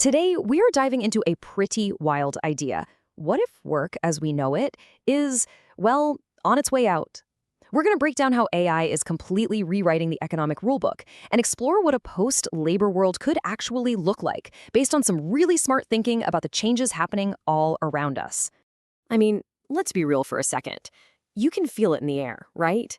Today, we are diving into a pretty wild idea. What if work as we know it is, well, on its way out? We're going to break down how AI is completely rewriting the economic rulebook and explore what a post-labor world could actually look like, based on some really smart thinking about the changes happening all around us. I mean, let's be real for a second. You can feel it in the air, right?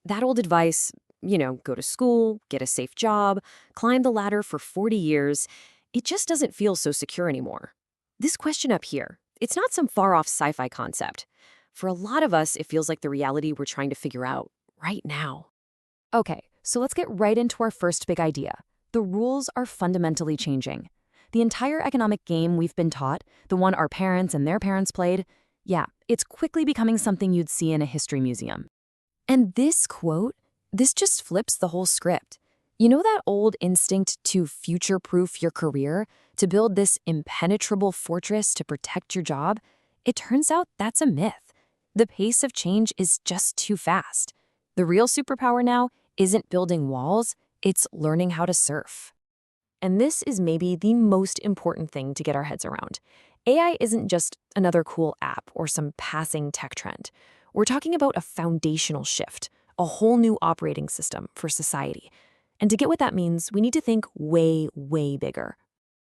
That old advice, go to school, get a safe job, climb the ladder for 40 years, it just doesn't feel so secure anymore. This question up here, it's not some far-off sci-fi concept. For a lot of us, it feels like the reality we're trying to figure out right now. Okay, so let's get right into our first big idea. The rules are fundamentally changing. The entire economic game we've been taught, the one our parents and their parents played, it's quickly becoming something you'd see in a history museum. And this quote, this just flips the whole script. You know that old instinct to future-proof your career, to build this impenetrable fortress to protect your job? It turns out that's a myth. The pace of change is just too fast. The real superpower now isn't building walls, it's learning how to surf. And this is maybe the most important thing to get our heads around. AI isn't just another cool app or some passing tech trend. We're talking about a foundational shift, a whole new operating system for society. And to get what that means, we need to think way, way bigger,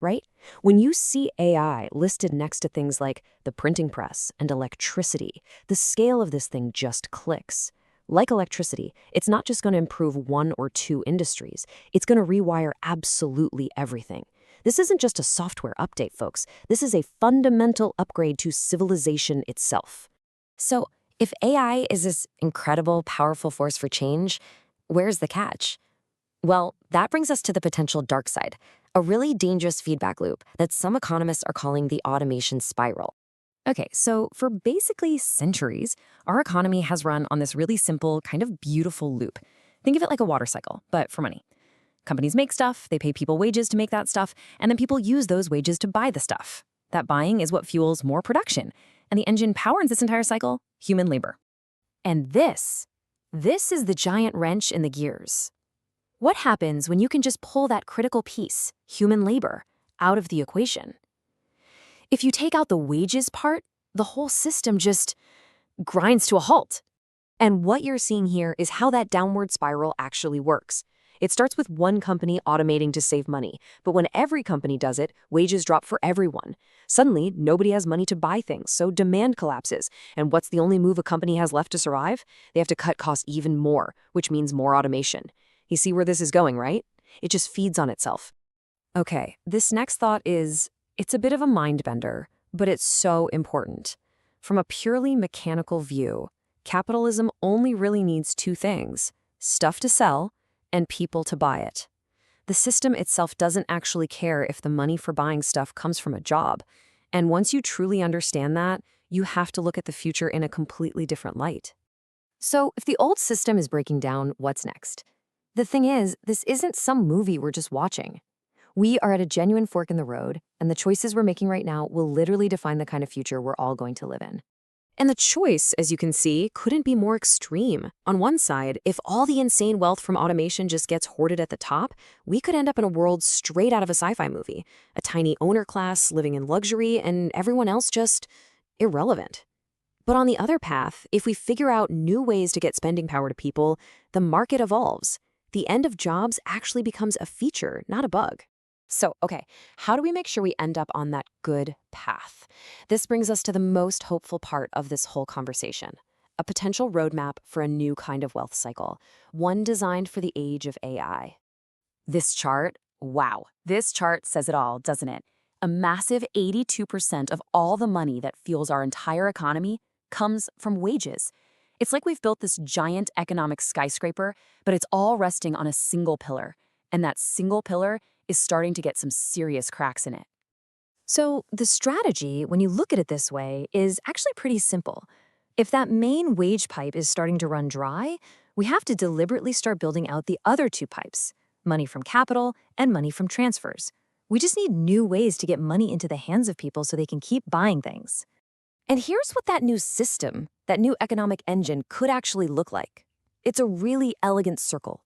right? When you see AI listed next to things like the printing press and electricity, the scale of this thing just clicks. Like electricity, it's not just going to improve one or two industries. It's going to rewire absolutely everything. This isn't just a software update, folks. This is a fundamental upgrade to civilization itself. So, if AI is this incredible, powerful force for change, where's the catch? Well, that brings us to the potential dark side, a really dangerous feedback loop that some economists are calling the automation spiral. Okay, so for basically centuries, our economy has run on this really simple, kind of beautiful loop. Think of it like a water cycle, but for money. Companies make stuff, they pay people wages to make that stuff, and then people use those wages to buy the stuff. That buying is what fuels more production. And the engine powering this entire cycle, human labor. And this is the giant wrench in the gears. What happens when you can just pull that critical piece, human labor, out of the equation? If you take out the wages part, the whole system just grinds to a halt. And what you're seeing here is how that downward spiral actually works. It starts with one company automating to save money, but when every company does it, wages drop for everyone. Suddenly, nobody has money to buy things, so demand collapses. And what's the only move a company has left to survive? They have to cut costs even more, which means more automation. You see where this is going, right? It just feeds on itself. Okay, this next thought it's a bit of a mind bender, but it's so important. From a purely mechanical view, capitalism only really needs two things: stuff to sell and people to buy it. The system itself doesn't actually care if the money for buying stuff comes from a job. And once you truly understand that, you have to look at the future in a completely different light. So if the old system is breaking down, what's next? The thing is, this isn't some movie we're just watching. We are at a genuine fork in the road, and the choices we're making right now will literally define the kind of future we're all going to live in. And the choice, as you can see, couldn't be more extreme. On one side, if all the insane wealth from automation just gets hoarded at the top, we could end up in a world straight out of a sci-fi movie. A tiny owner class living in luxury, and everyone else just irrelevant. But on the other path, if we figure out new ways to get spending power to people, the market evolves. The end of jobs actually becomes a feature, not a bug. So, okay, how do we make sure we end up on that good path? This brings us to the most hopeful part of this whole conversation, a potential roadmap for a new kind of wealth cycle, one designed for the age of AI. This chart, wow, this chart says it all, doesn't it? A massive 82% of all the money that fuels our entire economy comes from wages. It's like we've built this giant economic skyscraper, but it's all resting on a single pillar. And that single pillar is starting to get some serious cracks in it. So the strategy, when you look at it this way, is actually pretty simple. If that main wage pipe is starting to run dry, we have to deliberately start building out the other two pipes, money from capital and money from transfers. We just need new ways to get money into the hands of people so they can keep buying things. And here's what that new system, that new economic engine could actually look like. It's a really elegant circle.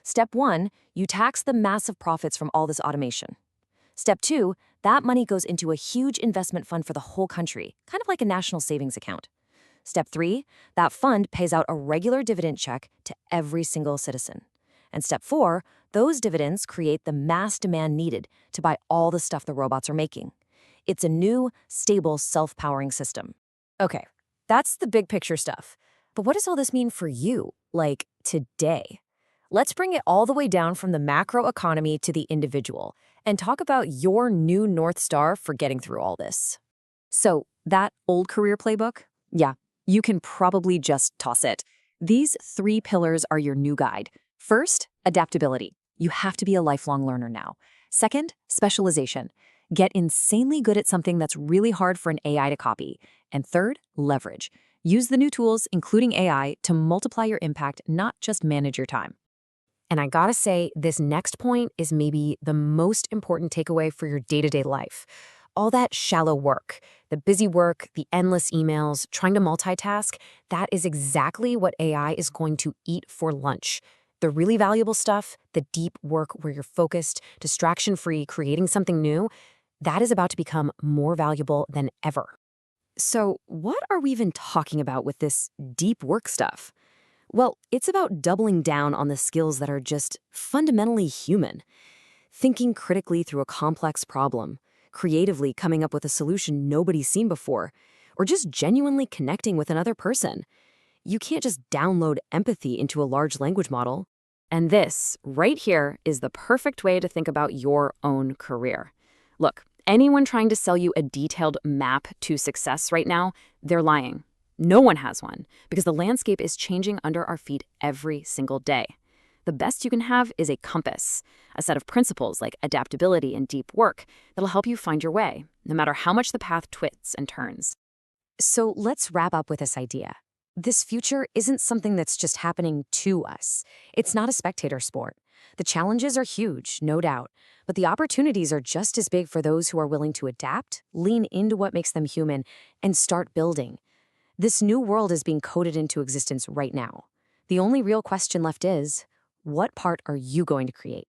Step 1, you tax the massive profits from all this automation. Step 2, That money goes into a huge investment fund for the whole country, kind of like a national savings account. Step 3, that fund pays out a regular dividend check to every single citizen. And step 4, those dividends create the mass demand needed to buy all the stuff the robots are making. It's a new, stable, self-powering system. Okay, that's the big picture stuff. But what does all this mean for you, like today? Let's bring it all the way down from the macro economy to the individual and talk about your new North Star for getting through all this. So, that old career playbook? Yeah, you can probably just toss it. These 3 pillars are your new guide. First, adaptability. You have to be a lifelong learner now. Second, specialization. Get insanely good at something that's really hard for an AI to copy. And third, leverage. Use the new tools, including AI, to multiply your impact, not just manage your time. And I gotta say, this next point is maybe the most important takeaway for your day-to-day life. All that shallow work, the busy work, the endless emails, trying to multitask, that is exactly what AI is going to eat for lunch. The really valuable stuff, the deep work where you're focused, distraction-free, creating something new, that is about to become more valuable than ever. So, what are we even talking about with this deep work stuff? Well, it's about doubling down on the skills that are just fundamentally human. Thinking critically through a complex problem, creatively coming up with a solution nobody's seen before, or just genuinely connecting with another person. You can't just download empathy into a large language model. And this, right here, is the perfect way to think about your own career. Look, anyone trying to sell you a detailed map to success right now, they're lying. No one has one, because the landscape is changing under our feet every single day. The best you can have is a compass, a set of principles like adaptability and deep work that'll help you find your way, no matter how much the path twists and turns. So let's wrap up with this idea. This future isn't something that's just happening to us. It's not a spectator sport. The challenges are huge, no doubt, but the opportunities are just as big for those who are willing to adapt, lean into what makes them human, and start building. This new world is being coded into existence right now. The only real question left is, what part are you going to create?